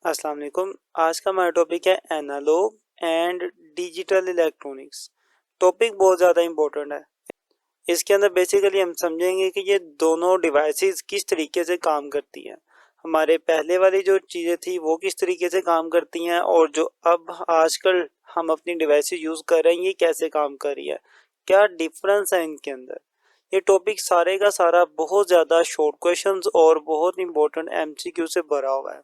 अस्सलाम वालेकुम। आज का हमारा टॉपिक है analogue and digital electronics. Topic बहुत ज़्यादा इम्पोर्टेंट है। इसके अंदर बेसिकली हम समझेंगे कि ये दोनों डिवाइसेस किस तरीके से काम करती हैं। हमारे पहले वाली जो चीज़ें थी वो किस तरीके से काम करती हैं और जो अब आजकल हम अपनी डिवाइसेस यूज़ कर रहे हैं ये कैसे काम कर रही है, क्या डिफरेंस है इनके अंदर। ये टॉपिक सारे का सारा बहुत ज़्यादा शॉर्ट क्वेश्चंस और बहुत इंपॉर्टेंट एमसीक्यू से भरा हुआ है,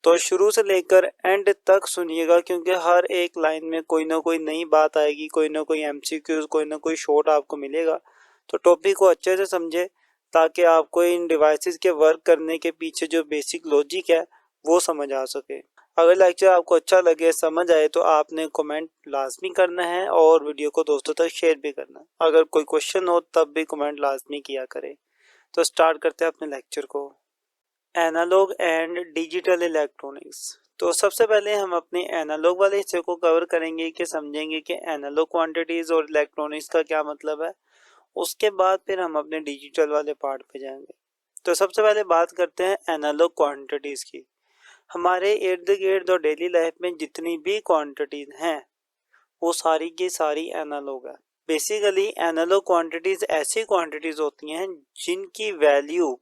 तो शुरू से लेकर एंड तक सुनिएगा क्योंकि हर एक लाइन में कोई ना कोई नई बात आएगी, कोई ना कोई एमसीक्यूज, कोई ना कोई शॉर्ट आपको मिलेगा। तो टॉपिक को अच्छे से समझे ताकि आपको इन डिवाइसेस के वर्क करने के पीछे जो बेसिक लॉजिक है वो समझ आ सके। अगर लेक्चर आपको अच्छा लगे, समझ आए तो आपने कमेंट लाजमी करना है और वीडियो को दोस्तों तक शेयर भी करना है। अगर कोई क्वेश्चन हो तब भी कमेंट लाजमी किया करें। तो स्टार्ट करते हैं अपने लेक्चर को। Analogue and digital electronics. तो सबसे पहले हम अपने एनालॉग वाले हिस्से को कवर करेंगे कि समझेंगे कि एनालॉग क्वांटिटीज और इलेक्ट्रॉनिक्स का क्या मतलब है। उसके बाद फिर हम अपने डिजिटल वाले पार्ट पे जाएंगे। तो सबसे पहले बात करते हैं एनालॉग क्वांटिटीज की। हमारे इर्द गिर्द और डेली लाइफ में जितनी भी क्वांटिटीज हैं वो सारी की सारी एनालॉग है। बेसिकली एनालॉग क्वांटिटीज ऐसी क्वांटिटीज होती हैं जिनकी वैल्यू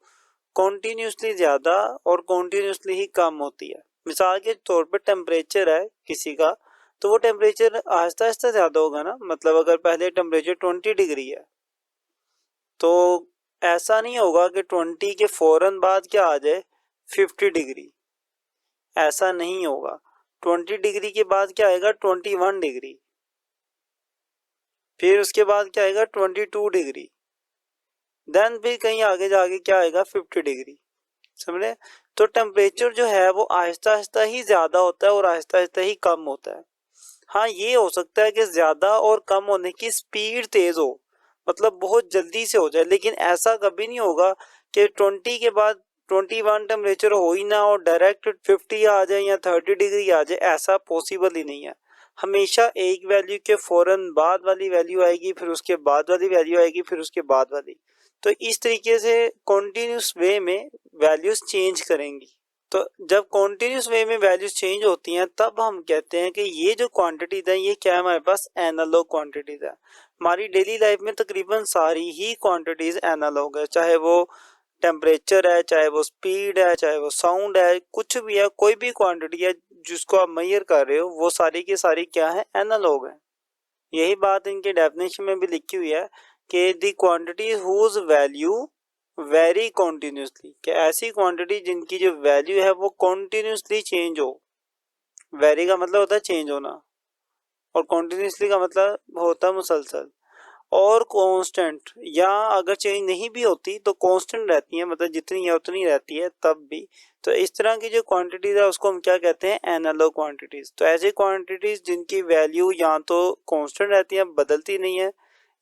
कॉन्टिन्यूसली ज़्यादा और कॉन्टिन्यूसली ही कम होती है। मिसाल के तौर पर टेम्परेचर है किसी का, तो वो टेम्परेचर आहिस्ता आहिस्ता ज़्यादा होगा ना। मतलब अगर पहले टेम्परेचर 20 डिग्री है तो ऐसा नहीं होगा कि 20 के फ़ौरन बाद क्या आ जाए 50 डिग्री, ऐसा नहीं होगा। 20 डिग्री के बाद क्या आएगा 21 डिग्री, फिर उसके बाद क्या आएगा 22 डिग्री, देन फिर कहीं आगे जाके क्या आएगा 50 डिग्री। समझे? तो टेम्परेचर जो है वो आहिस्ता आहिस्ता ही ज्यादा होता है और आहिस्ता आहिस्ता ही कम होता है। हाँ, ये हो सकता है कि ज्यादा और कम होने की स्पीड तेज हो, मतलब बहुत जल्दी से हो जाए, लेकिन ऐसा कभी नहीं होगा कि 20 के बाद 21 टेम्परेचर हो ही ना और डायरेक्ट 50 आ जाए या 30 डिग्री आ जाए, ऐसा पॉसिबल ही नहीं है। हमेशा एक वैल्यू के फौरन बाद वाली वैल्यू आएगी, फिर उसके बाद वाली वैल्यू आएगी, फिर उसके बाद वाली। तो इस तरीके से कॉन्टिन्यूस वे में वैल्यूज चेंज करेंगी। तो जब कॉन्टिन्यूस वे में वैल्यूज चेंज होती हैं तब हम कहते हैं कि ये जो क्वांटिटीज है ये क्या है, हमारे पास एनालॉग क्वांटिटीज है। हमारी डेली लाइफ में तकरीबन सारी ही क्वांटिटीज एनालॉग है, चाहे वो टेम्परेचर है, चाहे वो स्पीड है, चाहे वो साउंड है, कुछ भी है, कोई भी क्वांटिटी है जिसको आप मेजर कर रहे हो वो सारी की सारी क्या है, एनालॉग है। यही बात इनके डेफिनेशन में भी लिखी हुई है कि the quantity whose value vary continuously, कि ऐसी क्वांटिटी जिनकी जो वैल्यू है वो कॉन्टिन्यूसली चेंज हो। वेरी का मतलब होता है चेंज होना और कॉन्टिन्यूसली का मतलब होता है मुसलसल और कांस्टेंट, या अगर चेंज नहीं भी होती तो कांस्टेंट रहती है, मतलब जितनी है उतनी रहती है तब भी। तो इस तरह की जो क्वांटिटीज है उसको हम क्या कहते हैं, एनालॉग क्वांटिटीज। तो ऐसी क्वांटिटीज जिनकी वैल्यू या तो कांस्टेंट रहती है, बदलती नहीं है,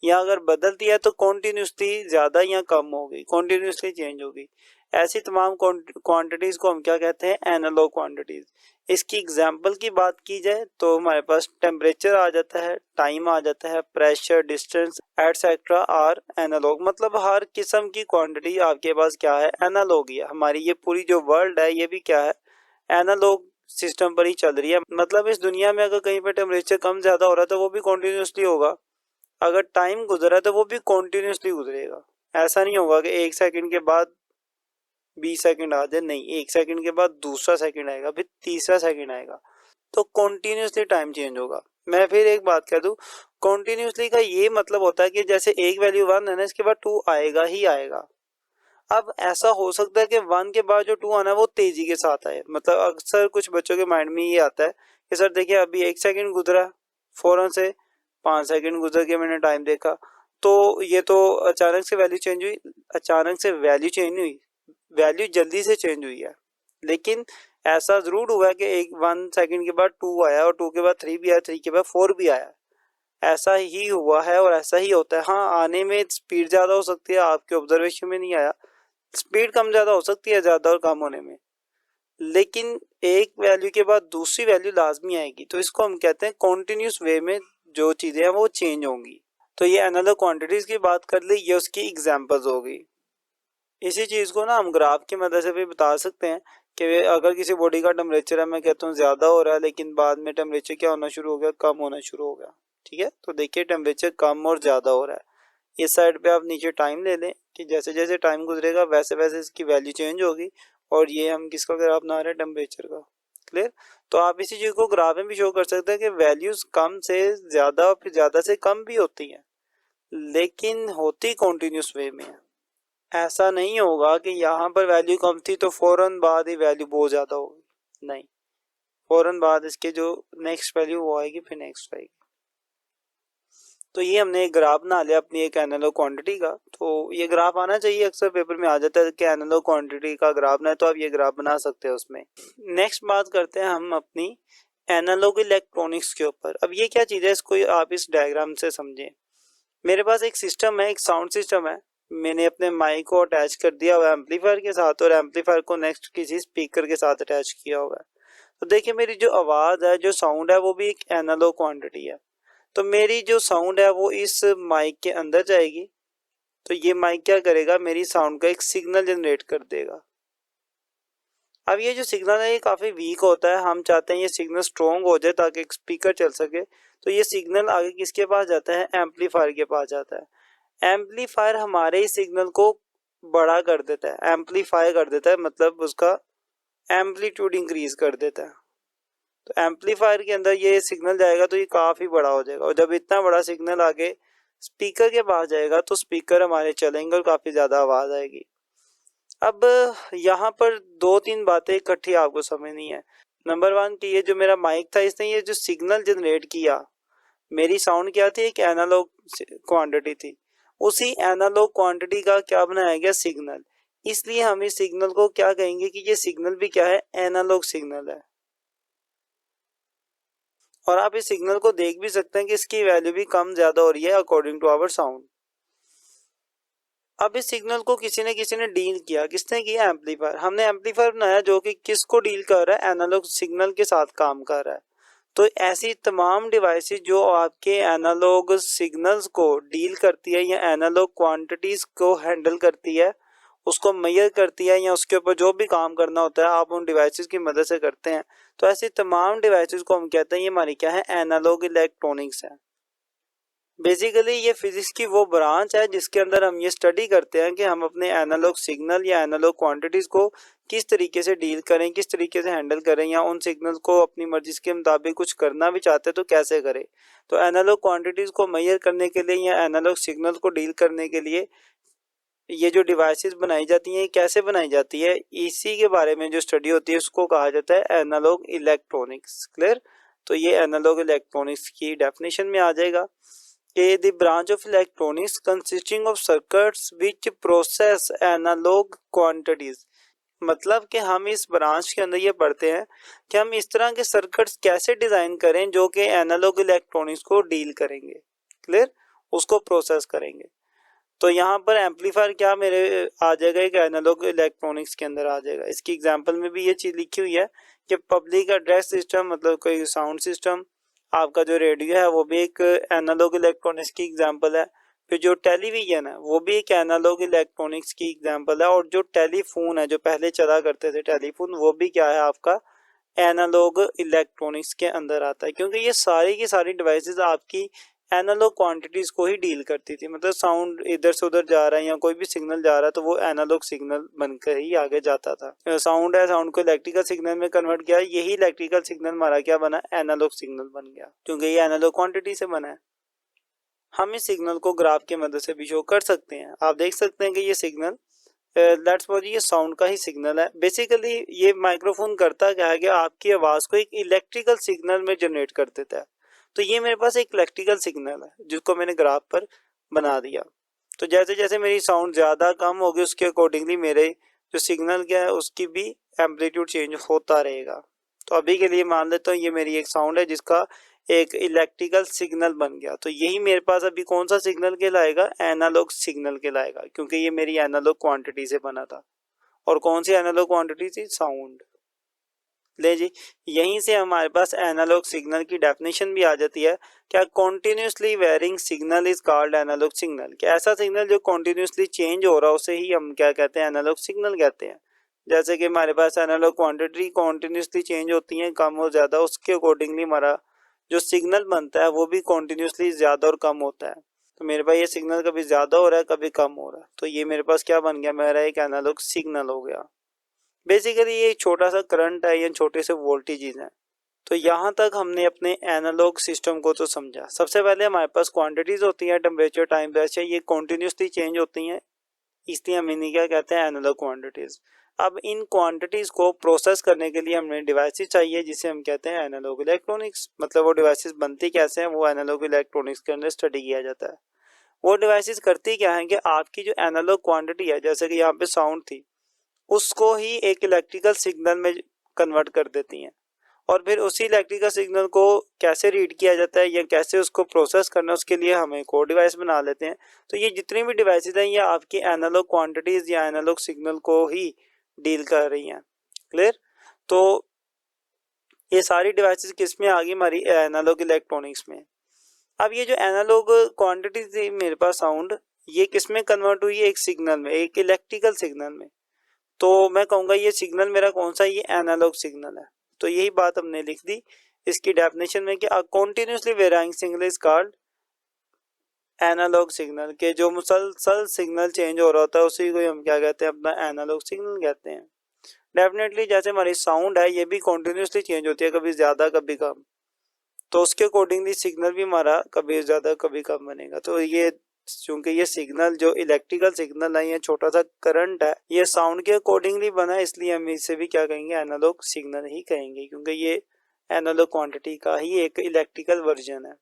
या अगर बदलती है तो कॉन्टिन्यूसली ज़्यादा या कम होगी, कॉन्टिन्यूसली चेंज होगी। ऐसी तमाम क्वांटिटीज़ को हम क्या कहते हैं, एनालॉग क्वांटिटीज़। इसकी एग्जांपल की बात की जाए तो हमारे पास टेम्परेचर आ जाता है, टाइम आ जाता है, pressure, distance etcetera are analogue. मतलब हर किस्म की क्वांटिटी आपके पास क्या है, एनालॉग ही है। हमारी ये पूरी जो वर्ल्ड है ये भी क्या है, एनालॉग सिस्टम पर ही चल रही है। मतलब इस दुनिया में अगर कहीं पर टेम्परेचर कम ज़्यादा हो रहा है तो वो भी कॉन्टिन्यूसली होगा, अगर टाइम गुजरा है तो वो भी कॉन्टिन्यूसली गुजरेगा। ऐसा नहीं होगा कि 1 सेकंड के बाद 20 सेकंड आ जाए, नहीं, 1 सेकंड के बाद दूसरा सेकंड आएगा, फिर तीसरा सेकंड आएगा, तो कॉन्टिन्यूसली टाइम चेंज होगा। मैं फिर एक बात कह दूं, कॉन्टिन्यूसली का ये मतलब होता है कि जैसे एक वैल्यू 1 है ना, इसके बाद 2 आएगा ही आएगा। अब ऐसा हो सकता है कि 1 के बाद जो 2 आना है वो तेजी के साथ आए। मतलब अक्सर कुछ बच्चों के माइंड में ये आता है कि सर देखिए अभी 1 सेकंड गुजरा, फौरन से 5 सेकंड गुजर के मैंने टाइम देखा, तो ये तो अचानक से वैल्यू चेंज हुई। अचानक से वैल्यू चेंज हुई, वैल्यू जल्दी से चेंज हुई है, लेकिन ऐसा जरूर हुआ है कि 1 सेकंड के बाद 2 आया और 2 के बाद 3 भी आया, 3 के बाद 4 भी आया। ऐसा ही हुआ है और ऐसा ही होता है। हाँ, आने में स्पीड ज़्यादा हो सकती है, आपके ऑब्जर्वेशन में नहीं आया, स्पीड कम ज़्यादा हो सकती है ज़्यादा और कम होने में, लेकिन एक वैल्यू के बाद दूसरी वैल्यू लाजमी आएगी। तो इसको हम कहते हैं कॉन्टिन्यूस वे में जो चीज़ें हैं वो चेंज होंगी। तो ये अनदर क्वांटिटीज़ की बात कर ली, ये उसकी एग्जांपल्स होगी। इसी चीज़ को ना हम ग्राफ की मदद से भी बता सकते हैं कि अगर किसी बॉडी का टेम्परेचर है, मैं कहता हूँ ज़्यादा हो रहा है, लेकिन बाद में टेम्परेचर क्या होना शुरू हो गया, कम होना शुरू हो गया। ठीक है, तो देखिए टेम्परेचर कम और ज़्यादा हो रहा है। इस साइड पे आप नीचे टाइम ले लें कि जैसे जैसे टाइम गुजरेगा वैसे वैसे इसकी वैल्यू चेंज होगी, और ये हम किसका ग्राफ बना रहे हैं, टेम्परेचर का। क्लियर। तो आप इसी चीज़ को ग्राफ में भी शो कर सकते हैं कि वैल्यूज़ कम से ज़्यादा और फिर ज़्यादा से कम भी होती हैं, लेकिन होती कॉन्टिन्यूस वे में। ऐसा नहीं होगा कि यहाँ पर वैल्यू कम थी तो फौरन बाद ही वैल्यू बहुत ज़्यादा होगी, नहीं, फौरन बाद इसके जो नेक्स्ट वैल्यू वो आएगी, फिर नेक्स्ट आएगी। तो ये हमने एक ग्राफ बना लिया अपनी एक एनालॉग क्वांटिटी का। तो ये ग्राफ आना चाहिए, अक्सर पेपर में आ जाता है कि एनालॉग क्वांटिटी का ग्राफ ना है, तो आप ये ग्राफ बना सकते हैं उसमें। नेक्स्ट बात करते हैं हम अपनी एनालॉग इलेक्ट्रॉनिक्स के ऊपर। अब ये क्या चीज़ है, इसको आप इस डायग्राम से समझें। मेरे पास एक सिस्टम है, एक साउंड सिस्टम है। मैंने अपने माइक को अटैच कर दिया हुआ है एम्पलीफायर के साथ, और एम्पलीफायर को नेक्स्ट किसी स्पीकर के साथ अटैच किया हुआ है। तो देखिए मेरी जो आवाज़ है, जो साउंड है, वो भी एक एनालॉग क्वांटिटी है। तो मेरी जो साउंड है वो इस माइक के अंदर जाएगी, तो ये माइक क्या करेगा, मेरी साउंड का एक सिग्नल जनरेट कर देगा। अब ये जो सिग्नल है ये काफ़ी वीक होता है, हम चाहते हैं ये सिग्नल स्ट्रॉन्ग हो जाए ताकि एक स्पीकर चल सके। तो ये सिग्नल आगे किसके पास जाता है, एम्पलीफायर के पास जाता है। एम्पलीफायर हमारे इस सिग्नल को बड़ा कर देता है, एम्पलीफाई कर देता है, मतलब उसका एम्पलीट्यूड इंक्रीज कर देता है। तो एम्पलीफायर के अंदर ये सिग्नल जाएगा तो ये काफ़ी बड़ा हो जाएगा, और जब इतना बड़ा सिग्नल आगे स्पीकर के पास जाएगा तो स्पीकर हमारे चलेंगे और काफ़ी ज़्यादा आवाज़ आएगी। अब यहाँ पर दो तीन बातें इकट्ठी आपको समझनी है। नंबर वन कि ये जो मेरा माइक था, इसने ये जो सिग्नल जनरेट किया, मेरी साउंड क्या थी, एक एनालॉग क्वांटिटी थी, उसी एनालॉग क्वांटिटी का क्या बनाया गया, सिग्नल। इसलिए हम इस सिग्नल को क्या कहेंगे कि ये सिग्नल भी क्या है, एनालॉग सिग्नल है। और आप इस सिग्नल को देख भी सकते हैं कि इसकी वैल्यू भी कम ज़्यादा हो रही है अकॉर्डिंग टू आवर साउंड। अब इस सिग्नल को किसी ने डील किया, किसने किया, एम्पलीफायर। हमने एम्पलीफायर बनाया जो कि किसको डील कर रहा है, एनालॉग सिग्नल के साथ काम कर रहा है। तो ऐसी तमाम डिवाइसेस जो आपके एनालॉग सिग्नल्स को डील करती है या एनालॉग क्वांटिटीज को हैंडल करती है, उसको मेजर करती है, या उसके ऊपर जो भी काम करना होता है आप उन डिवाइसेस की मदद से करते हैं। तो ऐसी तमाम डिवाइसेस को हम कहते हैं ये हमारी क्या है, एनालॉग इलेक्ट्रॉनिक्स है। बेसिकली ये फिजिक्स की वो ब्रांच है जिसके अंदर हम ये स्टडी करते हैं कि हम अपने एनालॉग सिग्नल या एनालॉग क्वांटिटीज़ को किस तरीके से डील करें, किस तरीके से हैंडल करें, या उन सिग्नल को अपनी मर्जी के मुताबिक कुछ करना भी चाहते हैं तो कैसे करें। तो एनालॉग क्वांटिटीज़ को मेजर करने के लिए या एनालॉग सिग्नल को डील करने के लिए ये जो डिवाइसेस बनाई जाती हैं, कैसे बनाई जाती है, इसी के बारे में जो स्टडी होती है उसको कहा जाता है एनालॉग इलेक्ट्रॉनिक्स। क्लियर। तो ये एनालॉग इलेक्ट्रॉनिक्स की डेफिनेशन में आ जाएगा कि the branch of electronics consisting of circuits which process analogue quantities. मतलब कि हम इस ब्रांच के अंदर ये पढ़ते हैं कि हम इस तरह के सर्किट्स कैसे डिज़ाइन करें जो कि एनालॉग इलेक्ट्रॉनिक्स को डील करेंगे। क्लियर, उसको प्रोसेस करेंगे। तो यहाँ पर एम्पलीफायर क्या मेरे आ जाएगा, एक एनालॉग इलेक्ट्रॉनिक्स के अंदर आ जाएगा। इसकी एग्जांपल में भी ये चीज़ लिखी हुई है कि पब्लिक एड्रेस सिस्टम, मतलब कोई साउंड सिस्टम, आपका जो रेडियो है वो भी एक एनालॉग इलेक्ट्रॉनिक्स की एग्जांपल है। फिर जो टेलीविज़न है वो भी एक एनालॉग इलेक्ट्रॉनिक्स की एग्जांपल है, और जो टेलीफोन है, जो पहले चला करते थे टेलीफोन, वो भी क्या है, आपका एनालॉग इलेक्ट्रॉनिक्स के अंदर आता है। क्योंकि ये सारी की सारी डिवाइसेस आपकी एनालॉग क्वांटिटीज को ही डील करती थी। मतलब साउंड इधर से उधर जा रहा है या कोई भी सिग्नल जा रहा है तो वो एनालॉग सिग्नल बनकर ही आगे जाता था। साउंड है, साउंड को इलेक्ट्रिकल सिग्नल में कन्वर्ट किया, यही इलेक्ट्रिकल सिग्नल हमारा क्या बना, एनालॉग सिग्नल बन गया, क्योंकि ये एनालॉग क्वांटिटी से बना है। हम इस सिग्नल को ग्राफ की मदद से भी शो कर सकते हैं। आप देख सकते हैं कि ये सिग्नल लेट्स सपोज ये साउंड का ही सिग्नल है। बेसिकली ये माइक्रोफोन करता क्या है कि आपकी आवाज़ को एक इलेक्ट्रिकल सिग्नल में जनरेट कर देता है। तो ये मेरे पास एक इलेक्ट्रिकल सिग्नल है जिसको मैंने ग्राफ पर बना दिया। तो जैसे जैसे मेरी साउंड ज़्यादा कम होगी उसके अकॉर्डिंगली मेरे जो सिग्नल क्या है उसकी भी एम्पलीट्यूड चेंज होता रहेगा। तो अभी के लिए मान लेता हूँ ये मेरी एक साउंड है जिसका एक इलेक्ट्रिकल सिग्नल बन गया। तो यही मेरे पास अभी कौन सा सिग्नल कहलाएगा, एनालॉग सिग्नल कहलाएगा, क्योंकि ये मेरी एनालॉग क्वांटिटी से बना था। और कौन सी एनालॉग क्वांटिटी थी, साउंड। ले जी, यहीं से हमारे पास एनालॉग सिग्नल की डेफिनेशन भी आ जाती है। क्या continuously varying signal is called analogue signal. क्या ऐसा सिग्नल जो कॉन्टिन्यूसली चेंज हो रहा है उसे ही हम क्या कहते हैं, एनालॉग सिग्नल कहते हैं। जैसे कि हमारे पास एनालॉग क्वांटिटी कॉन्टिन्यूसली चेंज होती हैं, कम और ज़्यादा, उसके अकॉर्डिंगली हमारा जो सिग्नल बनता है वो भी कॉन्टिन्यूसली ज़्यादा और कम होता है। तो मेरे पास ये सिग्नल कभी ज़्यादा हो रहा है, कभी कम हो रहा है, तो ये मेरे पास क्या बन गया, मेरा एक एनालॉग सिग्नल हो गया। बेसिकली ये छोटा सा करंट है या छोटे से वोल्टेजेस हैं। तो यहाँ तक हमने अपने एनालॉग सिस्टम को तो समझा। सबसे पहले हमारे पास क्वांटिटीज़ होती हैं, टेम्परेचर, टाइम, प्रेशर, ये कॉन्टिन्यूसली चेंज होती हैं, इसलिए हम इन्हें क्या कहते हैं, एनालॉग क्वांटिटीज़। अब इन क्वांटिटीज़ को प्रोसेस करने के लिए हमें डिवाइसेस चाहिए जिसे हम कहते हैं एनालॉग इलेक्ट्रॉनिक्स। मतलब वो डिवाइसेस बनती कैसे हैं, वो एनालॉग इलेक्ट्रॉनिक्स के अंदर स्टडी किया जाता है। वो डिवाइसेस करती क्या है कि आपकी जो एनालॉग क्वांटिटी है, जैसे कि यहाँ पे साउंड थी, उसको ही एक इलेक्ट्रिकल सिग्नल में कन्वर्ट कर देती हैं। और फिर उसी इलेक्ट्रिकल सिग्नल को कैसे रीड किया जाता है या कैसे उसको प्रोसेस करना है, उसके लिए हम एक और डिवाइस बना लेते हैं। तो ये जितनी भी डिवाइसेस हैं ये आपकी एनालॉग क्वांटिटीज़ या एनालॉग सिग्नल को ही डील कर रही हैं। क्लियर? तो ये सारी डिवाइसेस किस में आ गई, हमारी एनालॉग इलेक्ट्रॉनिक्स में। अब ये जो एनालॉग क्वांटिटी थी मेरे पास साउंड, ये किस में कन्वर्ट हुई है, एक सिग्नल में, एक इलेक्ट्रिकल सिग्नल में। तो मैं कहूँगा ये सिग्नल मेरा कौन सा, ये एनालॉग सिग्नल है। तो यही बात हमने लिख दी इसकी डेफिनेशन में कि a continuously varying signal is called analogue signal, के जो मुसलसल सिग्नल चेंज हो रहा होता है उसी को हम क्या कहते हैं, अपना एनालॉग सिग्नल कहते हैं। डेफिनेटली जैसे हमारी साउंड है ये भी कंटीन्यूअसली चेंज होती है, कभी ज़्यादा कभी कम, तो उसके अकॉर्डिंगली सिग्नल भी हमारा कभी ज़्यादा कभी कम बनेगा। तो ये चूंकि ये सिग्नल जो इलेक्ट्रिकल सिग्नल है, ये छोटा सा करंट है, ये साउंड के अकॉर्डिंगली बना है, इसलिए हम इसे भी क्या कहेंगे, एनालॉग सिग्नल ही कहेंगे, क्योंकि ये एनालॉग क्वांटिटी का ही एक इलेक्ट्रिकल वर्जन है।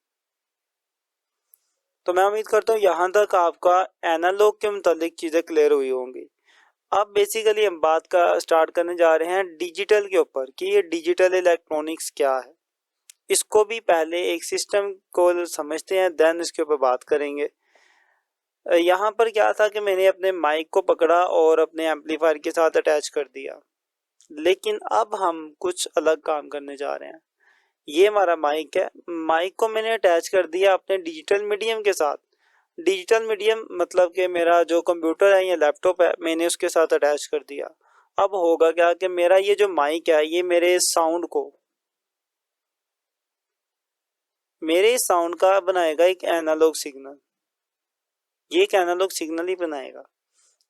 तो मैं उम्मीद करता हूँ यहाँ तक आपका एनालॉग के मुतालिक चीज़ें क्लियर हुई होंगी। अब बेसिकली हम बात का स्टार्ट करने जा रहे हैं डिजिटल के ऊपर कि ये डिजिटल इलेक्ट्रॉनिक्स क्या है। इसको भी पहले एक सिस्टम को समझते हैं, देन इसके ऊपर बात करेंगे। यहाँ पर क्या था कि मैंने अपने माइक को पकड़ा और अपने एम्पलीफायर के साथ अटैच कर दिया, लेकिन अब हम कुछ अलग काम करने जा रहे हैं। ये हमारा माइक है, माइक को मैंने अटैच कर दिया अपने डिजिटल मीडियम के साथ। डिजिटल मीडियम मतलब कि मेरा जो कंप्यूटर है या लैपटॉप है, मैंने उसके साथ अटैच कर दिया। अब होगा क्या कि मेरा ये जो माइक है ये मेरे साउंड का बनाएगा एक एनालॉग सिग्नल, ये एक एनालॉग सिग्नल ही बनाएगा।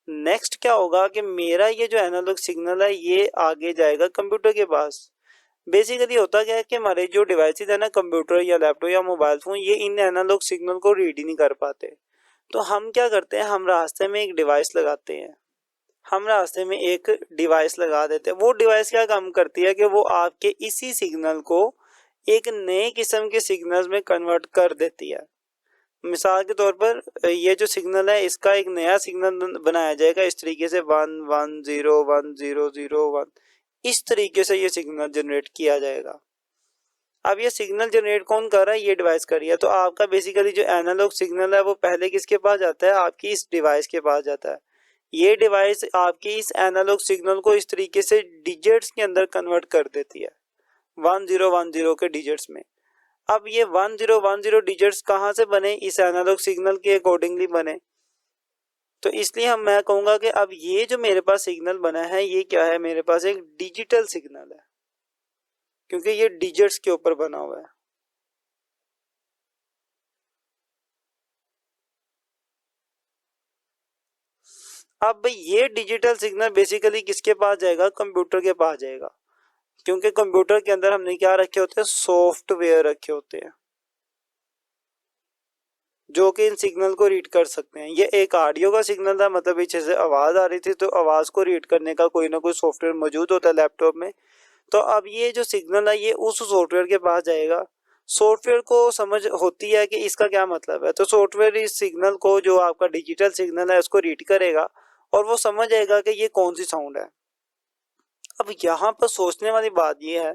नेक्स्ट क्या होगा कि मेरा ये जो एनालॉग सिग्नल है ये आगे जाएगा कंप्यूटर के पास। बेसिकली होता क्या है कि हमारे जो डिवाइसेस है ना, कंप्यूटर या लैपटॉप या मोबाइल फोन, ये इन एनालॉग सिग्नल को रीड ही नहीं कर पाते। तो हम क्या करते हैं, हम रास्ते में एक डिवाइस लगाते हैं, हम रास्ते में एक डिवाइस लगा देते हैं। वो डिवाइस क्या काम करती है कि वो आपके इसी सिग्नल को एक नए किस्म के सिग्नल्स में कन्वर्ट कर देती है। मिसाल के तौर पर ये जो सिग्नल है इसका एक नया सिग्नल बनाया जाएगा इस तरीके से 1 1 0 1 0 0 1, इस तरीके से ये सिग्नल जनरेट किया जाएगा। अब ये सिग्नल जनरेट कौन कर रहा है, ये डिवाइस कर रही है। तो आपका बेसिकली जो एनालॉग सिग्नल है वो पहले किसके पास जाता है, आपकी इस डिवाइस के पास जाता है। ये डिवाइस आपकी इस एनालॉग सिग्नल को इस तरीके से डिजिट्स के अंदर कन्वर्ट कर देती है, 1010 के डिजिट्स में। अब ये 1010 डिजिट्स कहाँ से बने, इस एनालॉग सिग्नल के अकॉर्डिंगली बने। तो इसलिए मैं कहूँगा कि अब ये जो मेरे पास सिग्नल बना है ये क्या है, मेरे पास एक डिजिटल सिग्नल है, क्योंकि ये डिजिट्स के ऊपर बना हुआ है। अब ये डिजिटल सिग्नल बेसिकली किसके पास जाएगा, कंप्यूटर के पास जाएगा, क्योंकि कंप्यूटर के अंदर हमने क्या रखे होते हैं, सॉफ्टवेयर रखे होते हैं जो कि इन सिग्नल को रीड कर सकते हैं। ये एक ऑडियो का सिग्नल था, मतलब पीछे से आवाज़ आ रही थी, तो आवाज़ को रीड करने का कोई ना कोई सॉफ्टवेयर मौजूद होता है लैपटॉप में। तो अब ये जो सिग्नल है ये उस सॉफ्टवेयर के पास जाएगा। सॉफ्टवेयर को समझ होती है कि इसका क्या मतलब है, तो सॉफ्टवेयर इस सिग्नल को, जो आपका डिजिटल सिग्नल है, उसको रीड करेगा और वो समझ जाएगा कि ये कौन सी साउंड है। अब यहाँ पर सोचने वाली बात ये है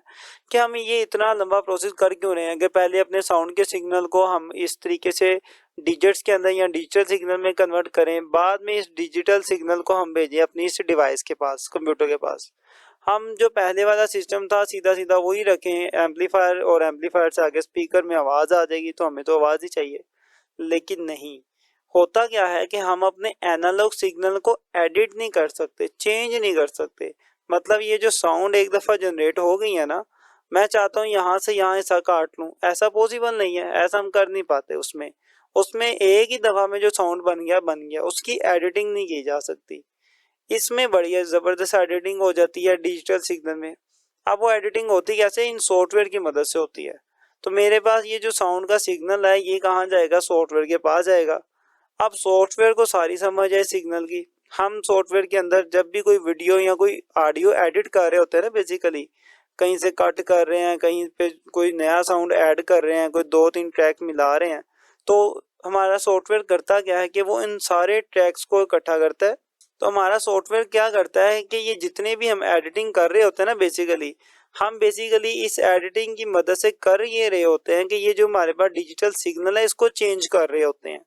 कि हम ये इतना लंबा प्रोसेस कर क्यों रहे हैं कि पहले अपने साउंड के सिग्नल को हम इस तरीके से डिजिट्स के अंदर या डिजिटल सिग्नल में कन्वर्ट करें, बाद में इस डिजिटल सिग्नल को हम भेजें अपनी इस डिवाइस के पास, कंप्यूटर के पास। हम जो पहले वाला सिस्टम था सीधा सीधा वही रखें एम्पलीफायर, और एम्पलीफायर से आगे स्पीकर में आवाज़ आ जाएगी, तो हमें तो आवाज़ ही चाहिए। लेकिन नहीं, होता क्या है कि हम अपने एनालॉग सिग्नल को एडिट नहीं कर सकते, चेंज नहीं कर सकते। मतलब ये जो साउंड एक दफ़ा जनरेट हो गई है ना, मैं चाहता हूँ यहाँ से यहाँ ऐसा काट लूँ, ऐसा पॉसिबल नहीं है, ऐसा हम कर नहीं पाते। उसमें उसमें एक ही दफ़ा में जो साउंड बन गया, उसकी एडिटिंग नहीं की जा सकती। इसमें बढ़िया ज़बरदस्त एडिटिंग हो जाती है डिजिटल सिग्नल में। अब वो एडिटिंग होती कैसे, इन सॉफ्टवेयर की मदद से होती है। तो मेरे पास ये जो साउंड का सिग्नल है ये कहाँ जाएगा, सॉफ्टवेयर के पास जाएगा। अब सॉफ्टवेयर को सारी समझ है सिग्नल की। हम सॉफ्टवेयर के अंदर जब भी कोई वीडियो या कोई ऑडियो एडिट कर रहे होते हैं ना, बेसिकली कहीं से कट कर रहे हैं, कहीं पे कोई नया साउंड ऐड कर रहे हैं, कोई 2-3 ट्रैक मिला रहे हैं, तो हमारा सॉफ्टवेयर करता क्या है कि वो इन सारे ट्रैक्स को इकट्ठा करता है। तो हमारा सॉफ्टवेयर क्या करता है कि ये जितने भी हम एडिटिंग कर रहे होते हैं ना, बेसिकली इस एडिटिंग की मदद से कर ये रहे होते हैं कि ये जो हमारे पास डिजिटल सिग्नल है इसको चेंज कर रहे होते हैं।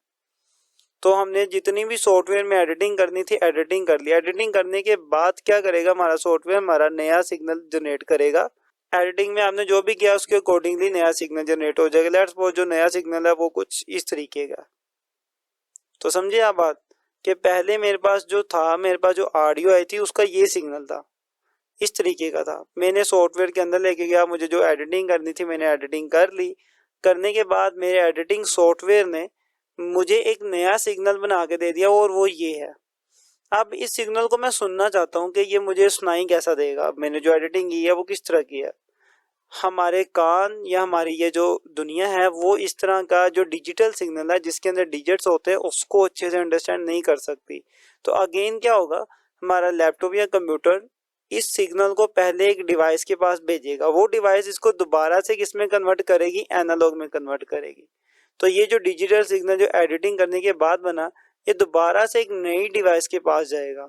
तो हमने जितनी भी सॉफ्टवेयर में एडिटिंग करनी थी एडिटिंग कर ली। एडिटिंग करने के बाद क्या करेगा हमारा सॉफ्टवेयर, हमारा नया सिग्नल जनरेट करेगा। एडिटिंग में आपने जो भी किया उसके अकॉर्डिंगली नया सिग्नल जनरेट हो जाएगा। लेट्स सपोज जो नया सिग्नल है वो कुछ इस तरीके का। तो समझे आप बात, कि पहले मेरे पास जो ऑडियो आई थी उसका ये सिग्नल था, इस तरीके का था। मैंने सॉफ्टवेयर के अंदर लेके गया, मुझे जो एडिटिंग करनी थी मैंने एडिटिंग कर ली। करने के बाद मेरे एडिटिंग सॉफ्टवेयर ने मुझे एक नया सिग्नल बना के दे दिया और वो ये है। अब इस सिग्नल को मैं सुनना चाहता हूँ कि ये मुझे सुनाई कैसा देगा। मैंने जो एडिटिंग की है वो किस तरह की है। हमारे कान या हमारी ये जो दुनिया है वो इस तरह का जो डिजिटल सिग्नल है जिसके अंदर डिजिट्स होते हैं उसको अच्छे से अंडरस्टैंड नहीं कर सकती। तो अगेन क्या होगा, हमारा लैपटॉप या कंप्यूटर इस सिग्नल को पहले एक डिवाइस के पास भेजेगा, वो डिवाइस इसको दोबारा से किस में कन्वर्ट करेगी, एनालॉग में कन्वर्ट करेगी। तो ये जो डिजिटल सिग्नल जो एडिटिंग करने के बाद बना, ये दोबारा से एक नई डिवाइस के पास जाएगा,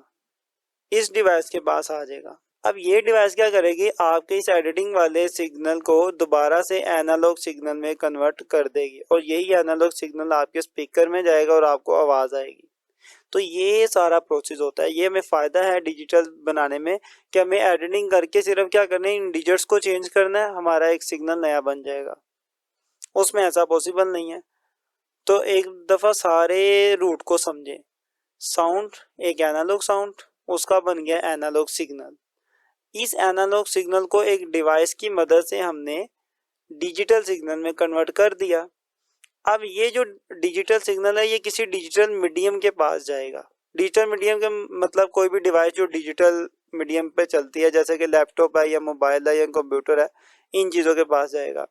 इस डिवाइस के पास आ जाएगा। अब ये डिवाइस क्या करेगी, आपके इस एडिटिंग वाले सिग्नल को दोबारा से एनालॉग सिग्नल में कन्वर्ट कर देगी और यही एनालॉग सिग्नल आपके स्पीकर में जाएगा और आपको आवाज़ आएगी। तो ये सारा प्रोसेस होता है। ये हमें फ़ायदा है डिजिटल बनाने में कि हमें एडिटिंग करके सिर्फ क्या करना है, इन डिजिट्स को चेंज करना है, हमारा एक सिग्नल नया बन जाएगा। उसमें ऐसा पॉसिबल नहीं है। तो एक दफ़ा सारे रूट को समझें। साउंड एक एनालॉग साउंड, उसका बन गया एनालॉग सिग्नल। इस एनालॉग सिग्नल को एक डिवाइस की मदद से हमने डिजिटल सिग्नल में कन्वर्ट कर दिया। अब ये जो डिजिटल सिग्नल है ये किसी डिजिटल मीडियम के पास जाएगा। डिजिटल मीडियम का मतलब कोई भी डिवाइस जो डिजिटल मीडियम पे चलती है, जैसे कि लैपटॉप है या मोबाइल है या कंप्यूटर है, इन चीज़ों के पास जाएगा।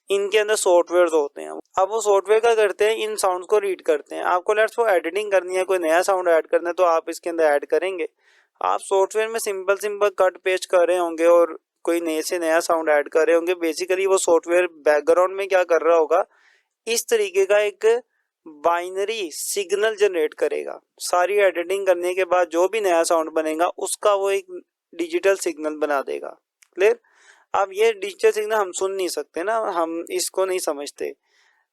इनके अंदर सॉफ्टवेयर होते हैं। अब वो सॉफ्टवेयर क्या करते हैं, इन साउंड को रीड करते हैं। आपको लेट्स वो एडिटिंग करनी है, कोई नया साउंड ऐड करना है तो आप इसके अंदर ऐड करेंगे। आप सॉफ्टवेयर में सिंपल कट पेस्ट कर रहे होंगे और कोई नए से नया साउंड ऐड कर रहे होंगे। बेसिकली वो सॉफ्टवेयर बैकग्राउंड में क्या कर रहा होगा, इस तरीके का एक बाइनरी सिग्नल जनरेट करेगा। सारी एडिटिंग करने के बाद जो भी नया साउंड बनेगा उसका वो एक डिजिटल सिग्नल बना देगा। क्लियर। अब ये डिजिटल सिग्नल हम सुन नहीं सकते ना, हम इसको नहीं समझते।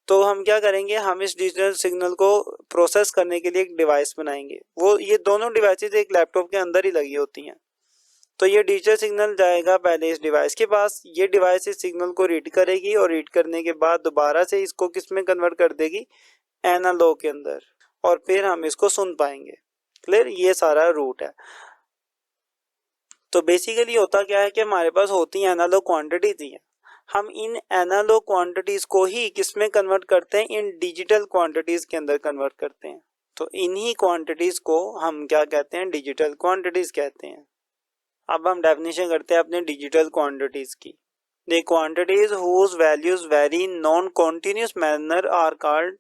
तो हम क्या करेंगे, हम इस डिजिटल सिग्नल को प्रोसेस करने के लिए एक डिवाइस बनाएंगे। वो ये दोनों डिवाइसेस एक लैपटॉप के अंदर ही लगी होती हैं। तो ये डिजिटल सिग्नल जाएगा पहले इस डिवाइस के पास, ये डिवाइस इस सिग्नल को रीड करेगी और रीड करने के बाद दोबारा से इसको किस में कन्वर्ट कर देगी, एनालॉग के अंदर, और फिर हम इसको सुन पाएंगे। क्लियर। ये सारा रूट है। तो बेसिकली होता क्या है कि हमारे पास होती हैं एनालॉग क्वांटिटीज ही हैं। हम इन एनालॉग क्वांटिटीज को ही किस में कन्वर्ट करते हैं, इन डिजिटल क्वांटिटीज के अंदर कन्वर्ट करते हैं। तो इन्हीं क्वांटिटीज को हम क्या कहते हैं, डिजिटल क्वांटिटीज कहते हैं। अब हम डेफिनेशन करते हैं अपने डिजिटल क्वांटिटीज की। The quantities whose values vary non continuous manner are called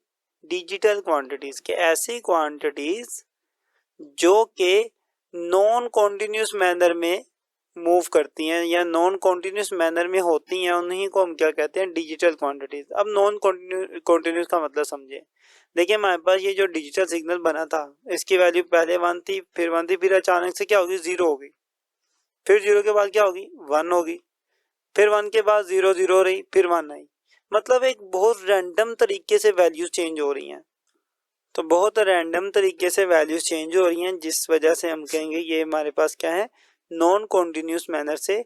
digital quantities. के ऐसी क्वांटिटीज जो के नॉन कॉन्टिन्यूस मैनर में मूव करती हैं या नॉन कॉन्टिन्यूस मैनर में होती हैं, उन्हीं को हम क्या कहते हैं, डिजिटल क्वांटिटीज। अब नॉन कॉन्टिन्यूस का मतलब समझे। देखिए हमारे पास ये जो डिजिटल सिग्नल बना था इसकी वैल्यू पहले 1 थी, फिर 1 थी, फिर अचानक से क्या होगी, 0 होगी। फिर 0 के बाद क्या होगी, 1 होगी। फिर 1 के बाद 0 0 रही, फिर 1 आई। मतलब एक बहुत रैंडम तरीके से वैल्यूज चेंज हो रही हैं। तो बहुत रैंडम तरीके से वैल्यूज चेंज हो रही हैं, जिस वजह से हम कहेंगे ये हमारे पास क्या है, नॉन कॉन्टिन्यूस मैनर से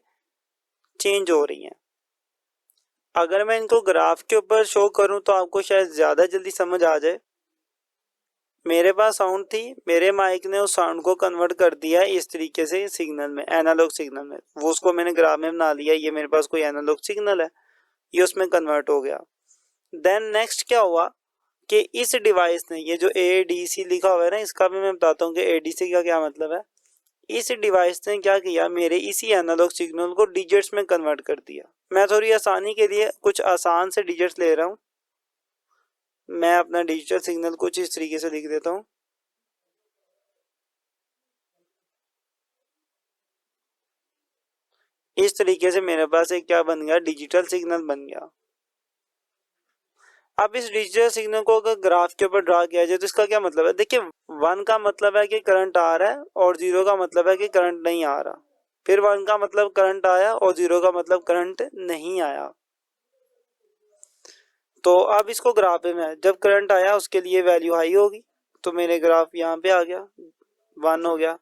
चेंज हो रही हैं। अगर मैं इनको ग्राफ के ऊपर शो करूं तो आपको शायद ज़्यादा जल्दी समझ आ जाए। मेरे पास साउंड थी, मेरे माइक ने उस साउंड को कन्वर्ट कर दिया इस तरीके से सिग्नल में, एनालॉग सिग्नल में, वो उसको मैंने ग्राफ में बना लिया, ये मेरे पास कोई एनालॉग सिग्नल है, ये उसमें कन्वर्ट हो गया। देन नेक्स्ट क्या हुआ कि इस डिवाइस ने, ये जो ADC लिखा हुआ है ना, इसका भी मैं बताता हूँ कि ADC का क्या मतलब है। इस डिवाइस ने क्या किया, मेरे इसी एनालॉग सिग्नल को डिजिट्स में कन्वर्ट कर दिया। मैं थोड़ी आसानी के लिए कुछ आसान से डिजिट्स ले रहा हूँ। मैं अपना डिजिटल सिग्नल कुछ इस तरीके से लिख देता हूँ। इस तरीके से मेरे पास एक क्या बन गया, डिजिटल सिग्नल बन गया। अब इस डिजिटल सिग्नल को अगर ग्राफ के ऊपर ड्रा किया जाए तो इसका क्या मतलब है, देखिए 1 का मतलब है कि करंट आ रहा है और 0 का मतलब है कि करंट नहीं आ रहा। फिर 1 का मतलब करंट आया और 0 का मतलब करंट नहीं आया। तो अब इसको ग्राफ में, जब करंट आया उसके लिए वैल्यू हाई होगी, तो मेरे ग्राफ यहाँ पे आ गया, 1 हो गया।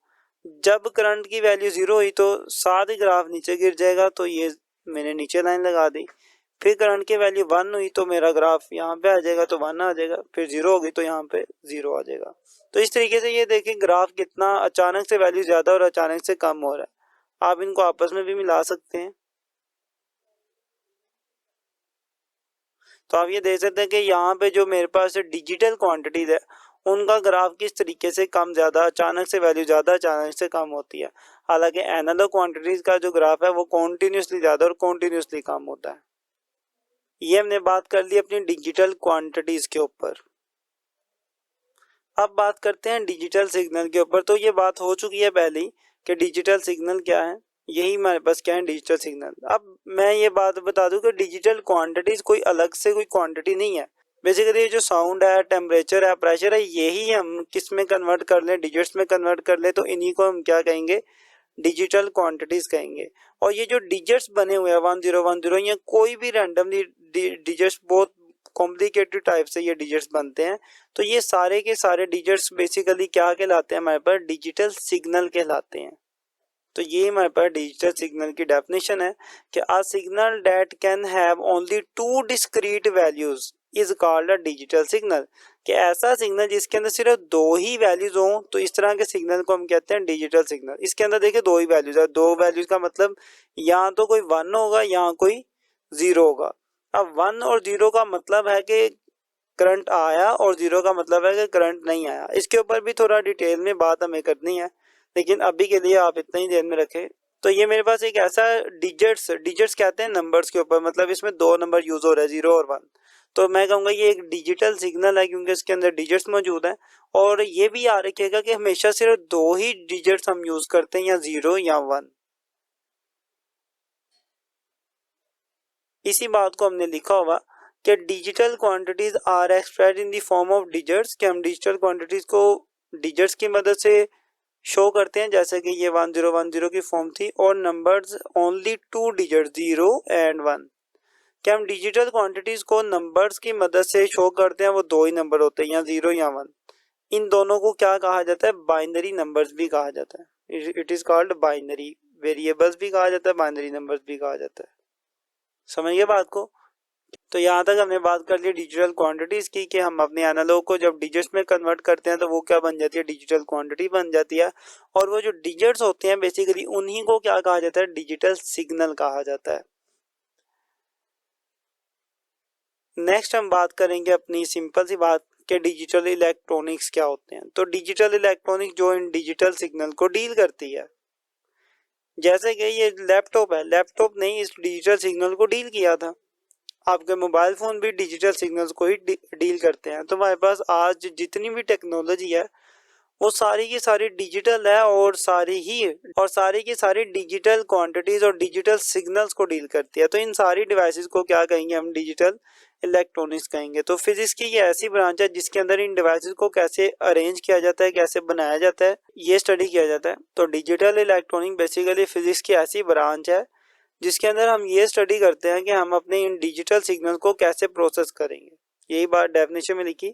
जब करंट की वैल्यू 0 हुई तो साथ ही ग्राफ नीचे गिर जाएगा, तो ये मैंने नीचे लाइन लगा दी। फिर करंट की वैल्यू 1 हुई तो मेरा ग्राफ यहाँ पे आ जाएगा, तो 1 आ जाएगा। फिर 0 होगी तो यहाँ पे 0 आ जाएगा। तो इस तरीके से ये देखिए ग्राफ कितना अचानक से वैल्यू ज़्यादा और अचानक से कम हो रहा है। आप इनको आपस में भी मिला सकते हैं। तो आप ये देख सकते हैं कि यहाँ पे जो मेरे पास डिजिटल क्वांटिटीज है उनका ग्राफ किस तरीके से कम ज़्यादा, अचानक से वैल्यू ज़्यादा, अचानक से कम होती है। हालांकि एनालॉग क्वांटिटीज का जो ग्राफ है वो कॉन्टिन्यूसली ज़्यादा और कॉन्टिन्यूसली कम होता है। ये हमने बात कर ली अपनी डिजिटल क्वांटिटीज के ऊपर। अब बात करते हैं डिजिटल सिग्नल के ऊपर। तो ये बात हो चुकी है पहले ही कि डिजिटल सिग्नल क्या है, यही हमारे पास क्या है, डिजिटल सिग्नल। अब मैं ये बात बता दूं कि डिजिटल क्वांटिटीज कोई अलग से कोई क्वांटिटी नहीं है। बेसिकली ये जो साउंड है, टेम्परेचर है, प्रेशर है, यही हम किस में कन्वर्ट कर लें, डिजिट्स में कन्वर्ट कर लें, तो इन्हीं को हम क्या कहेंगे, डिजिटल क्वांटिटीज कहेंगे। और ये जो डिजिट्स बने हुए हैं 1010, या कोई भी रैंडमली डिजिट्स, बहुत कॉम्प्लिकेटेड टाइप से ये डिजिट्स बनते हैं। तो ये सारे के सारे डिजिट्स बेसिकली क्या कहलाते हैं, हमारे पास डिजिटल सिग्नल कहलाते हैं। तो ये हमारे पास डिजिटल सिग्नल की डेफिनेशन है कि a signal that can have only 2 discrete values is called a digital signal. कि ऐसा सिग्नल जिसके अंदर सिर्फ 2 ही वैल्यूज हों, तो इस तरह के सिग्नल को हम कहते हैं डिजिटल सिग्नल। इसके अंदर देखिए 2 ही वैल्यूज है, 2 वैल्यूज का मतलब यहाँ तो कोई 1 होगा, यहाँ कोई 0 होगा। अब 1 और 0 का मतलब है कि करंट आया और 0 का मतलब है कि करंट नहीं आया। इसके ऊपर भी थोड़ा डिटेल में बात हमें करनी है, लेकिन अभी के लिए आप इतना ही ध्यान में रखें। तो ये मेरे पास एक ऐसा डिजिट्स डिजिट्स कहते हैं नंबर्स के ऊपर, मतलब इसमें 2 नंबर यूज हो रहा है, 0 और 1। तो मैं कहूँगा ये एक डिजिटल सिग्नल है क्योंकि इसके अंदर डिजिट्स मौजूद हैं। और ये भी याद रखिएगा कि हमेशा सिर्फ 2 ही डिजिट्स हम यूज करते हैं, या 0 या 1। इसी बात को हमने लिखा होगा कि digital quantities are expressed in the form of digits, कि हम डिजिटल क्वांटिटीज को डिजिट्स की मदद से शो करते हैं, जैसे कि ये 1010 की फॉर्म थी, और नंबर्स ओनली 2 डिजिट 0 एंड 1। कि हम डिजिटल क्वांटिटीज को नंबर्स की मदद से शो करते हैं, वो 2 ही नंबर होते हैं, या 0 या 1। इन दोनों को क्या कहा जाता है, बाइनरी नंबर्स भी कहा जाता है। It is called binary variables भी कहा जाता है, बाइनरी नंबर्स भी कहा जाता है। समझिए बात को। तो यहाँ तक हमने बात कर ली डिजिटल क्वांटिटीज की, कि हम अपने एनालॉग को जब डिजिट्स में कन्वर्ट करते हैं तो वो क्या बन जाती है, डिजिटल क्वांटिटी बन जाती है। और वो जो डिजिट्स होते हैं बेसिकली उन्हीं को क्या कहा जाता है, डिजिटल सिग्नल कहा जाता है। नेक्स्ट हम बात करेंगे अपनी सिंपल सी बात कि डिजिटल इलेक्ट्रॉनिक्स क्या होते हैं। तो डिजिटल इलेक्ट्रॉनिक्स जो इन डिजिटल सिग्नल को डील करती है, जैसे कि ये लैपटॉप है, लैपटॉप ने इस डिजिटल सिग्नल को डील किया था। आपके मोबाइल फ़ोन भी डिजिटल सिग्नल्स को ही डील करते हैं। तो हमारे पास आज जितनी भी टेक्नोलॉजी है वो सारी की सारी डिजिटल है, और सारी की सारी डिजिटल क्वांटिटीज़ और डिजिटल सिग्नल्स को डील करती है। तो इन सारी डिवाइसेस को क्या कहेंगे, हम डिजिटल इलेक्ट्रॉनिक्स कहेंगे। तो फिजिक्स की ये ऐसी ब्रांच है जिसके अंदर इन डिवाइसेस को कैसे अरेंज किया जाता है, कैसे बनाया जाता है, ये स्टडी किया जाता है। तो डिजिटल इलेक्ट्रॉनिक बेसिकली फिजिक्स की ऐसी ब्रांच है जिसके अंदर हम ये स्टडी करते हैं कि हम अपने इन डिजिटल सिग्नल को कैसे प्रोसेस करेंगे। यही बात डेफिनेशन में लिखी,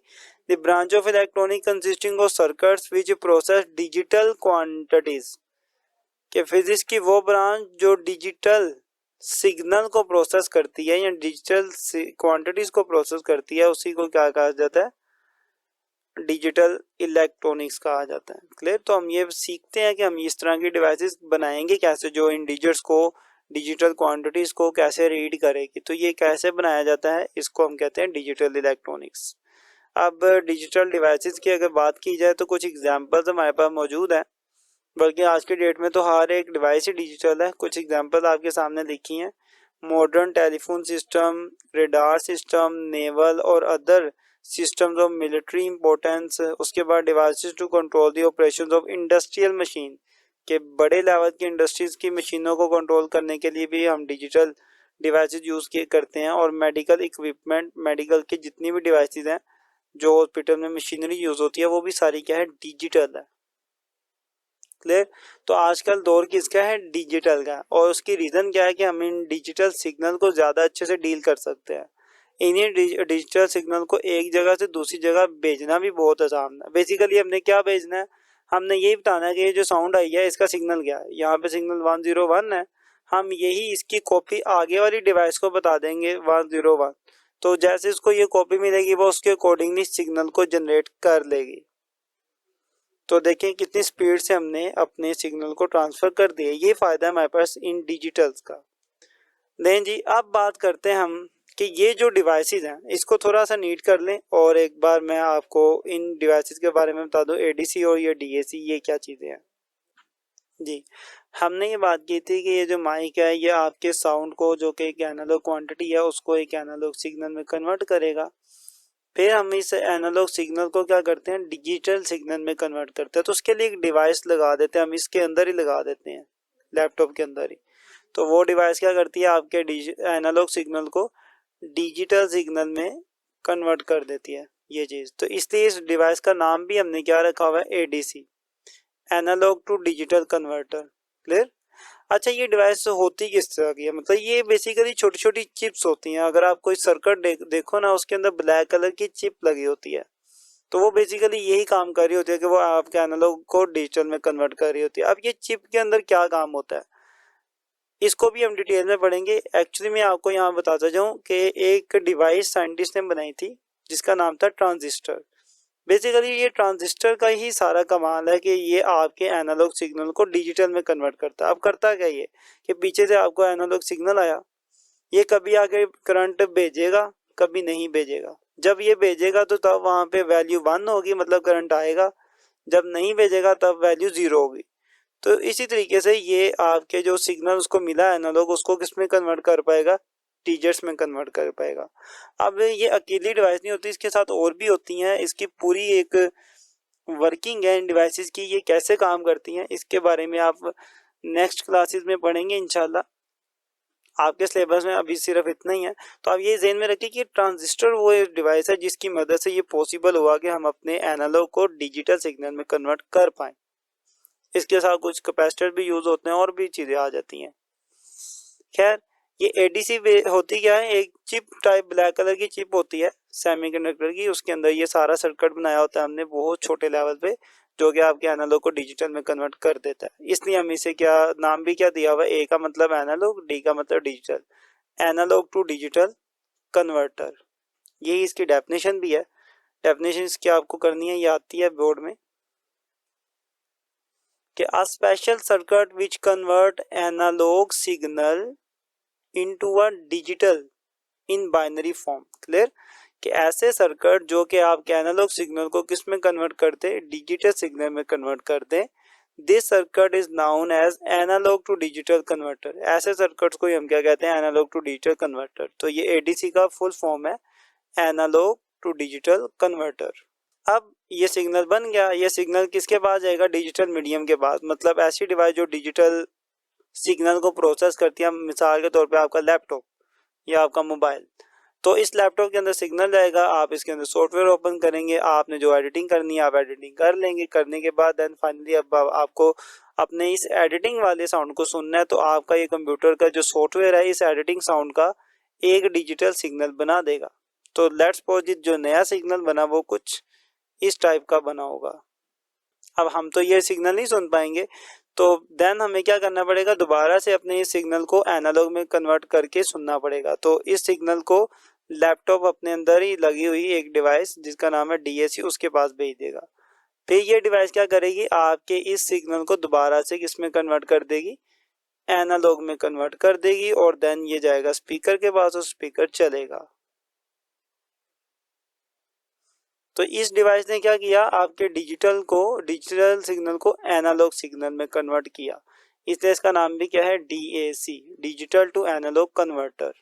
the branch of electronic consisting of circuits which process digital quantities. कि फिजिक्स की वो ब्रांच जो डिजिटल सिग्नल को प्रोसेस करती है या डिजिटल क्वांटिटीज को प्रोसेस करती है, उसी को क्या कहा जाता है, डिजिटल इलेक्ट्रॉनिक्स कहा जाता है। क्लियर। तो हम ये सीखते हैं कि हम इस तरह की डिवाइसेस बनाएंगे कैसे, जो इन डिजिट्स को, डिजिटल क्वांटिटीज को कैसे रीड करेगी। तो ये कैसे बनाया जाता है, इसको हम कहते हैं डिजिटल इलेक्ट्रॉनिक्स। अब डिजिटल डिवाइसेस की अगर बात की जाए तो कुछ एग्जांपल्स हमारे पास मौजूद हैं, बल्कि आज के डेट में तो हर एक डिवाइस ही डिजिटल है। कुछ एग्जांपल आपके सामने लिखी हैं। Modern telephone system, radar system, naval और other systems of military importance. उसके बाद devices to control the operations of industrial machine, के बड़े लेवल की इंडस्ट्रीज की मशीनों को कंट्रोल करने के लिए भी हम डिजिटल डिवाइसेस यूज़ करते हैं। और मेडिकल इक्विपमेंट, मेडिकल की जितनी भी डिवाइसेस हैं जो हॉस्पिटल में मशीनरी यूज़ होती है वो भी सारी क्या है, डिजिटल है। क्लियर। तो आजकल दौर किसका है, डिजिटल का। और उसकी रीज़न क्या है कि हम इन डिजिटल सिग्नल को ज़्यादा अच्छे से डील कर सकते हैं। इन्हीं डिजिटल सिग्नल को एक जगह से दूसरी जगह भेजना भी बहुत आसान है। बेसिकली हमने क्या भेजना है, हमने यही बताना है कि ये जो साउंड आई है इसका सिग्नल क्या है। यहाँ पे सिग्नल 101 है, हम यही इसकी कॉपी आगे वाली डिवाइस को बता देंगे 101। तो जैसे इसको ये कॉपी मिलेगी वो उसके अकॉर्डिंगली सिग्नल को जनरेट कर लेगी। तो देखें कितनी स्पीड से हमने अपने सिग्नल को ट्रांसफ़र कर दिया। ये फ़ायदा है हमारे पास इन डिजिटल्स का। देन जी अब बात करते हैं हम कि ये जो डिवाइसेस हैं इसको थोड़ा सा नीट कर लें, और एक बार मैं आपको इन डिवाइसेस के बारे में बता दूं, एडीसी और ये डीएसी ये क्या चीज़ें हैं। जी हमने ये बात की थी कि ये जो माइक है ये आपके साउंड को, जो कि एक एनालॉग क्वांटिटी है, उसको एक एनालॉग सिग्नल में कन्वर्ट करेगा। फिर हम इस एनालॉग सिग्नल को क्या करते हैं, डिजिटल सिग्नल में कन्वर्ट करते हैं। तो उसके लिए एक डिवाइस लगा देते हैं, हम इसके अंदर ही लगा देते हैं, लैपटॉप के अंदर ही। तो वो डिवाइस क्या करती है, आपके एनालॉग सिग्नल को डिजिटल सिग्नल में कन्वर्ट कर देती है ये चीज़। तो इसलिए इस डिवाइस का नाम भी हमने क्या रखा हुआ है, ADC, analogue to digital converter. Clear. अच्छा ये डिवाइस होती किस तरह की है, मतलब ये बेसिकली छोटी छोटी चिप्स होती हैं। अगर आप कोई सर्किट देखो ना, उसके अंदर ब्लैक कलर की चिप लगी होती है, तो वो बेसिकली यही काम कर रही होती है कि वो आपके एनालॉग को डिजिटल में कन्वर्ट कर रही होती है। अब ये चिप के अंदर क्या काम होता है इसको भी हम डिटेल में पढ़ेंगे। एक्चुअली मैं आपको यहाँ बताता जाऊँ कि एक डिवाइस साइंटिस्ट ने बनाई थी जिसका नाम था ट्रांजिस्टर। बेसिकली ये ट्रांजिस्टर का ही सारा कमाल है कि ये आपके एनालॉग सिग्नल को डिजिटल में कन्वर्ट करता है। अब करता क्या ये कि पीछे से आपको एनालॉग सिग्नल आया, ये कभी आगे करंट भेजेगा कभी नहीं भेजेगा। जब ये भेजेगा तो तब वहाँ पे वैल्यू 1 होगी, मतलब करंट आएगा। जब नहीं भेजेगा तब वैल्यू 0 होगी। तो इसी तरीके से ये आपके जो सिग्नल उसको मिला एनालॉग, उसको किस में कन्वर्ट कर पाएगा, डिजिट्स में कन्वर्ट कर पाएगा। अब ये अकेली डिवाइस नहीं होती, इसके साथ और भी होती हैं। इसकी पूरी एक वर्किंग है इन डिवाइसेस की, ये कैसे काम करती हैं इसके बारे में आप नेक्स्ट क्लासेस में पढ़ेंगे इंशाल्लाह। आपके सिलेबस में अभी सिर्फ इतना ही है। तो आप ये ज़हन में रखिए कि ट्रांजिस्टर वो एक डिवाइस है जिसकी मदद से ये पॉसिबल हुआ कि हम अपने एनालॉग को डिजिटल सिग्नल में कन्वर्ट कर पाएँ। इसके साथ कुछ कैपेसिटर भी यूज़ होते हैं और भी चीज़ें आ जाती हैं। खैर ये एडीसी होती क्या है, एक चिप टाइप ब्लैक कलर की चिप होती है सेमीकंडक्टर की। उसके अंदर ये सारा सर्किट बनाया होता है हमने बहुत छोटे लेवल पे, जो कि आपके एनालॉग को डिजिटल में कन्वर्ट कर देता है। इसलिए हम इसे क्या नाम भी क्या दिया हुआ है, ए का मतलब एनालॉग, डी का मतलब digital, analogue to digital converter. यही इसकी डेफिनेशन भी है। डेफिनेशन इसकी आपको करनी है, ये आती है बोर्ड में कि a special circuit which convert analog signal into a digital in binary form। Clear. कि ऐसे सर्किट जो कि आपके एनालॉग सिग्नल को किस में कन्वर्ट करते हैं, डिजिटल सिग्नल में कन्वर्ट करते हैं। This circuit is known as analogue to digital converter. ऐसे सर्किट्स को हम क्या कहते हैं, एनालॉग टू डिजिटल कन्वर्टर। तो ये एडीसी का फुल फॉर्म है, एनालॉग टू डिजिटल कन्वर्टर। अब ये सिग्नल बन गया, ये सिग्नल किसके पास जाएगा, डिजिटल मीडियम के पास। मतलब ऐसी डिवाइस जो डिजिटल सिग्नल को प्रोसेस करती है, मिसाल के तौर पे आपका लैपटॉप या आपका मोबाइल। तो इस लैपटॉप के अंदर सिग्नल जाएगा, आप इसके अंदर सॉफ्टवेयर ओपन करेंगे, आपने जो एडिटिंग करनी है आप एडिटिंग कर लेंगे। करने के बाद देन फाइनली अब आपको अपने इस एडिटिंग वाले साउंड को सुनना है, तो आपका ये कंप्यूटर का जो सॉफ्टवेयर है इस एडिटिंग साउंड का एक डिजिटल सिग्नल बना देगा। तो लेट्स सपोज जो नया सिग्नल बना वो कुछ इस टाइप का बना होगा। अब हम तो ये सिग्नल नहीं सुन पाएंगे, तो देन हमें क्या करना पड़ेगा, दोबारा से अपने इस सिग्नल को एनालॉग में कन्वर्ट करके सुनना पड़ेगा। तो इस सिग्नल को लैपटॉप अपने अंदर ही लगी हुई एक डिवाइस जिसका नाम है DAC उसके पास भेज देगा। फिर ये डिवाइस क्या करेगी, आपके इस सिग्नल को दोबारा से किसमें कन्वर्ट कर देगी, एनालॉग में कन्वर्ट कर देगी, और देन ये जाएगा स्पीकर के पास और स्पीकर चलेगा। तो इस डिवाइस ने क्या किया, आपके डिजिटल सिग्नल को एनालॉग सिग्नल में कन्वर्ट किया, इसलिए इसका नाम भी क्या है, DAC, digital to analogue converter.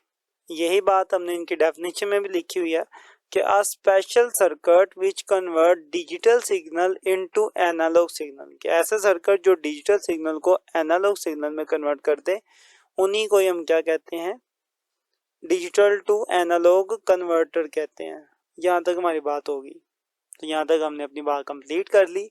यही बात हमने इनकी डेफिनेशन में भी लिखी हुई है कि a special circuit which convert digital signal into analogue signal, कि ऐसा सर्किट जो डिजिटल सिग्नल को एनालॉग सिग्नल में कन्वर्ट कर दे, उन्हीं को हम क्या कहते हैं, डिजिटल टू एनालॉग कन्वर्टर कहते हैं। यहाँ तक हमारी बात होगी। तो यहाँ तक हमने अपनी बात कंप्लीट कर ली।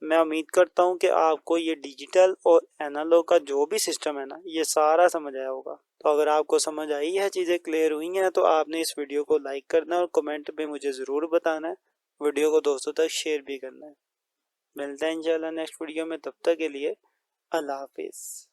मैं उम्मीद करता हूँ कि आपको ये डिजिटल और एनालॉग का जो भी सिस्टम है ना, ये सारा समझ आया होगा। तो अगर आपको समझ आई है, चीज़ें क्लियर हुई हैं, तो आपने इस वीडियो को लाइक करना है और कमेंट में मुझे ज़रूर बताना है। वीडियो को दोस्तों तक शेयर भी करना है। मिलते हैं इंशाल्लाह नेक्स्ट वीडियो में, तब तक के लिए अल्लाह हाफिज़।